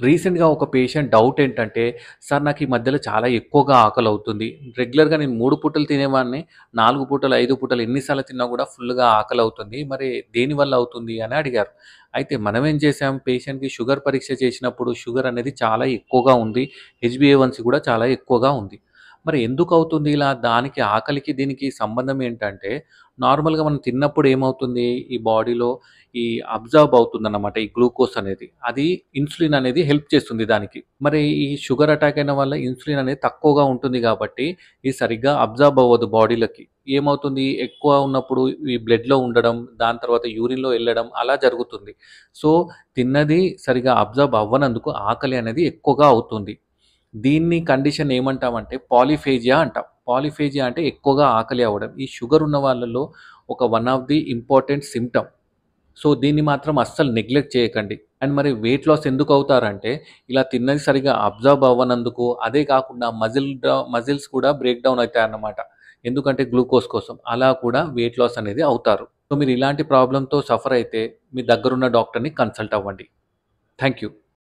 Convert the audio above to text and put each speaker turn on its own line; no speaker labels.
రీసెంట్‌గా ఒక patient doubt ఏంటంటే, "సార్ నాకు ఈ మధ్యలో చాలా ఎక్కువగా ఆకలవుతుంది. రెగ్యులర్‌గా నేను 3 పూటలు తినేవాడిని. 4 పూటలు, 5 పూటలు ఎన్ని సార్లు తిన్నా కూడా ఫుల్‌గా ఆకలవుతుంది. మరి దేనివల్ల అవుతుంది?" అని అడిగారు. అయితే మనమేం చేసాం, పేషెంట్‌కి షుగర్ పరీక్ష చేసినప్పుడు షుగర్ అనేది చాలా ఎక్కువగా ఉంది. హెచ్‌బీఏవన్సీ కూడా చాలా ఎక్కువగా ఉంది. మరి ఎందుకవుతుంది ఇలా? దానికి ఆకలికి దీనికి సంబంధం ఏంటంటే, నార్మల్‌గా మనం తిన్నప్పుడు ఏమవుతుంది, ఈ బాడీలో ఈ అబ్జార్బ్ అవుతుందన్నమాట ఈ గ్లూకోజ్ అనేది. అది ఇన్సులిన్ అనేది హెల్ప్ చేస్తుంది దానికి. మరి ఈ షుగర్ అటాక్ అయిన వల్ల ఇన్సులిన్ అనేది తక్కువగా ఉంటుంది గాబట్టి, ఇది సరిగ్గా అబ్జార్బ్ అవ్వదు బాడీలోకి. ఏమవుతుంది, ఎక్కువ ఉన్నప్పుడు ఈ బ్లడ్‌లో ఉండడం, దాని తర్వాత యూరిన్‌లో ఎళ్ళడం అలా జరుగుతుంది. సో, తిన్నది సరిగ్గా అబ్జార్బ్ అవ్వనందుకు ఆకలి అనేది ఎక్కువగా అవుతుంది. దీన్ని కండిషన్ ఏమంటామంటే పాలిఫేజియా అంటాం. పాలిఫేజియా అంటే ఎక్కువగా ఆకలి అవ్వడం. ఈ షుగర్ ఉన్న వాళ్ళలో ఒక one of the important symptom. So, దీన్ని మాత్రం అస్సలు నెగ్లెక్ట్ చేయకండి. అండ్ మరి వెయిట్ లాస్ ఎందుకవుతారంటే, ఇలా తిన్నది సరిగ్గా అబ్జార్బ్ అవ్వనందుకు, అదే కాకుండా మజిల్స్ కూడా బ్రేక్ డౌన్ అయితాయన్నమాట. ఎందుకంటే గ్లూకోజ్ కోసం. అలా కూడా వెయిట్ లాస్ అనేది అవుతారు. సో, మీరు ఇలాంటి ప్రాబ్లమ్‌తో సఫర్ అయితే, మీ దగ్గరున్న డాక్టర్‌ని కన్సల్ట్ అవ్వండి. Thank you.